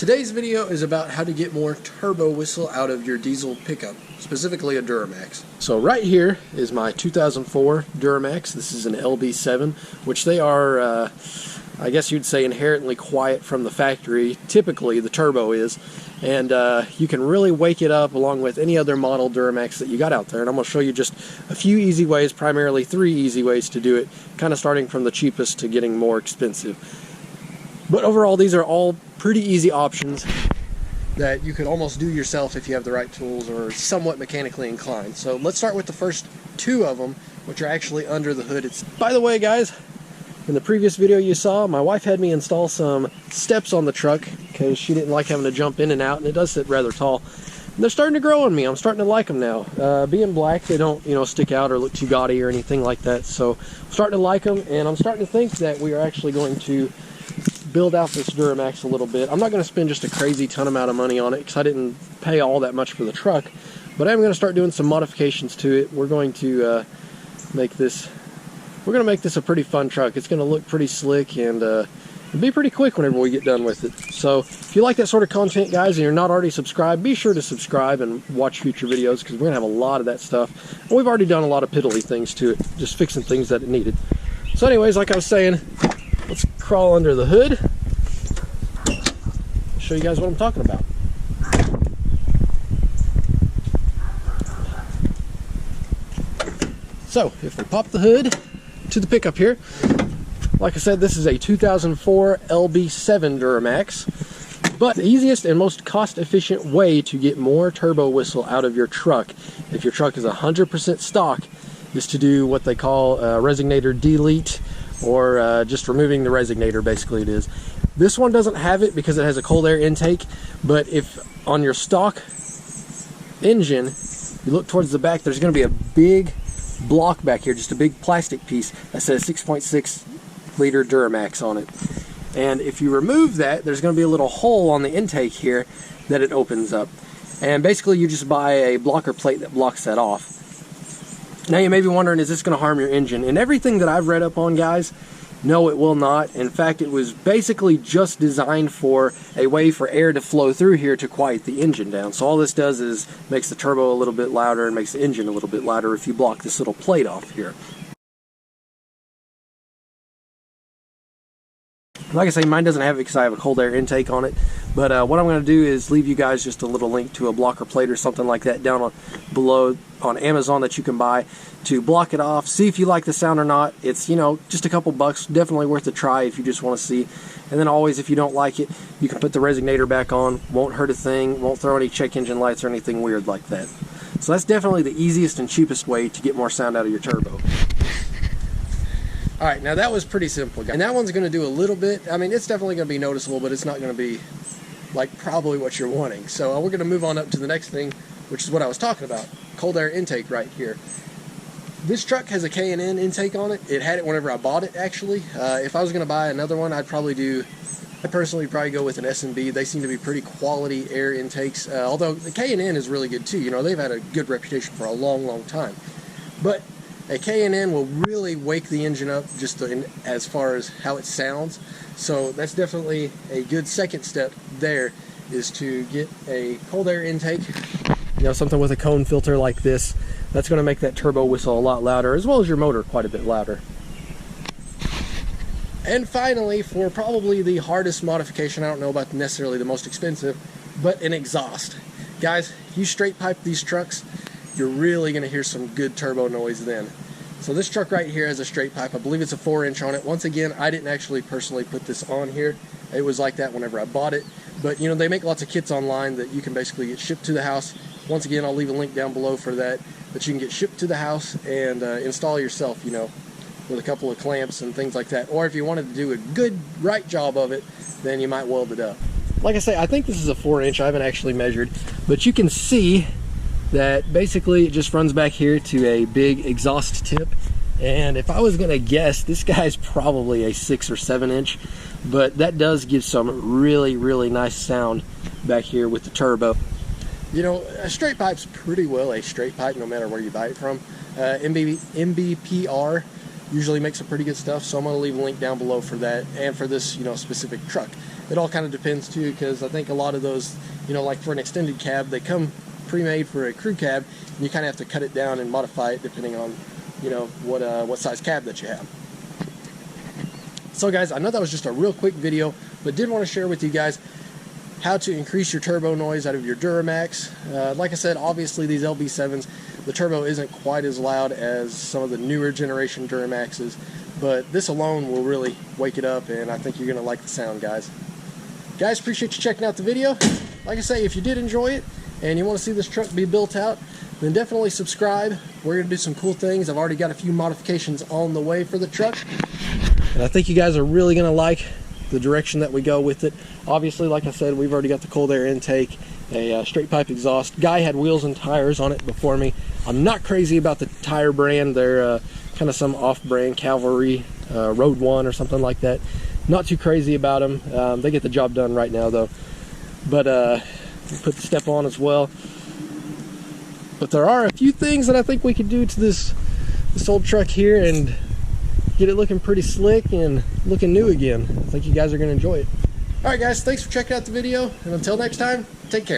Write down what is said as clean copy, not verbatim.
Today's video is about how to get more turbo whistle out of your diesel pickup, specifically a Duramax. So right here is my 2004 Duramax. This is an LB7, which they are, I guess you'd say, inherently quiet from the factory. Typically the turbo is, and you can really wake it up along with any other model Duramax that you got out there. And I'm going to show you just a few easy ways, primarily 3 easy ways to do it, kind of starting from the cheapest to getting more expensive. But overall, these are all pretty easy options that you could almost do yourself if you have the right tools or somewhat mechanically inclined. So let's start with the first 2 of them, which are actually under the hood. By the way, guys, in the previous video you saw, my wife had me install some steps on the truck because she didn't like having to jump in and out, and it does sit rather tall. And they're starting to grow on me. I'm starting to like them now. Being black, they don't, stick out or look too gaudy or anything like that. So I'm starting to like them, and I'm starting to think that we are actually going to build out this Duramax a little bit. I'm not going to spend just a crazy ton amount of money on it because I didn't pay all that much for the truck, but I'm going to start doing some modifications to it. We're going to make this a pretty fun truck. It's going to look pretty slick and it'll be pretty quick whenever we get done with it. So if you like that sort of content, guys, and you're not already subscribed, be sure to subscribe and watch future videos because we're going to have a lot of that stuff. And we've already done a lot of piddly things to it, just fixing things that it needed. So anyways, like I was saying, let's crawl under the hood, show you guys what I'm talking about. So if we pop the hood to the pickup here, like I said, this is a 2004 LB7 Duramax, but the easiest and most cost-efficient way to get more turbo whistle out of your truck, if your truck is 100% stock, is to do what they call resonator delete, or just removing the resonator. Basically it is. This one doesn't have it because it has a cold air intake, but if on your stock engine you look towards the back, there's going to be a big block back here, just a big plastic piece that says 6.6 liter Duramax on it. And if you remove that, there's going to be a little hole on the intake here that it opens up, and basically you just buy a blocker plate that blocks that off. Now you may be wondering, is this going to harm your engine? And everything that I've read up on, guys, no, it will not. In fact, it was basically just designed for a way for air to flow through here to quiet the engine down. So all this does is makes the turbo a little bit louder and makes the engine a little bit louder if you block this little plate off here. Like I say, mine doesn't have it because I have a cold air intake on it. But what I'm going to do is leave you guys just a little link to a blocker plate or something like that down below on Amazon that you can buy to block it off. See if you like the sound or not. It's, just a couple bucks. Definitely worth a try if you just want to see. And then always, if you don't like it, you can put the resonator back on. Won't hurt a thing. Won't throw any check engine lights or anything weird like that. So that's definitely the easiest and cheapest way to get more sound out of your turbo. Alright, now that was pretty simple, guys. And that one's going to do a little bit. I mean, it's definitely going to be noticeable, but it's not going to be like probably what you're wanting. So we're going to move on up to the next thing, which is what I was talking about. Cold air intake right here. This truck has a K&N intake on it. It had it whenever I bought it, actually. If I was going to buy another one, I'd personally probably go with an S&B. They seem to be pretty quality air intakes. Although the K&N is really good too. They've had a good reputation for a long, long time. But a K&N will really wake the engine up just as far as how it sounds. So that's definitely a good second step there, is to get a cold air intake. Something with a cone filter like this. That's going to make that turbo whistle a lot louder, as well as your motor quite a bit louder. And finally, for probably the hardest modification, I don't know about necessarily the most expensive, but an exhaust. Guys, if you straight pipe these trucks, you're really going to hear some good turbo noise then. So this truck right here has a straight pipe. I believe it's a 4-inch on it. Once again, I didn't actually personally put this on here. It was like that whenever I bought it. But they make lots of kits online that you can basically get shipped to the house. Once again, I'll leave a link down below for that you can get shipped to the house and install yourself, with a couple of clamps and things like that. Or if you wanted to do a good right job of it, then you might weld it up. Like I say, I think this is a 4-inch. I haven't actually measured, but you can see that basically it just runs back here to a big exhaust tip. And if I was going to guess, this guy's probably a 6 or 7-inch, but that does give some really, really nice sound back here with the turbo. A straight pipe's pretty well a straight pipe no matter where you buy it from. MBPR usually makes some pretty good stuff, so I'm going to leave a link down below for that and for this specific truck. It all kind of depends too, because I think a lot of those, you know, like for an extended cab, they come pre-made for a crew cab, and you kind of have to cut it down and modify it depending on, you know, what size cab that you have. So guys, I know that was just a real quick video, but did want to share with you guys how to increase your turbo noise out of your Duramax. Like I said, obviously these LB7s, the turbo isn't quite as loud as some of the newer generation Duramaxes, but this alone will really wake it up, and I think you're going to like the sound, guys. Guys, appreciate you checking out the video. Like I say, if you did enjoy it and you want to see this truck be built out, then definitely subscribe. We're going to do some cool things. I've already got a few modifications on the way for the truck, and I think you guys are really going to like the direction that we go with it. Obviously, like I said, we've already got the cold air intake, a straight pipe exhaust. Guy had wheels and tires on it before me. I'm not crazy about the tire brand. They're kind of some off-brand Cavalry Road 1 or something like that. Not too crazy about them. They get the job done right now though. But put the step on as well. But there are a few things that I think we could do to this old truck here and get it looking pretty slick and looking new again. I think you guys are going to enjoy it. Alright guys, thanks for checking out the video, and until next time, take care.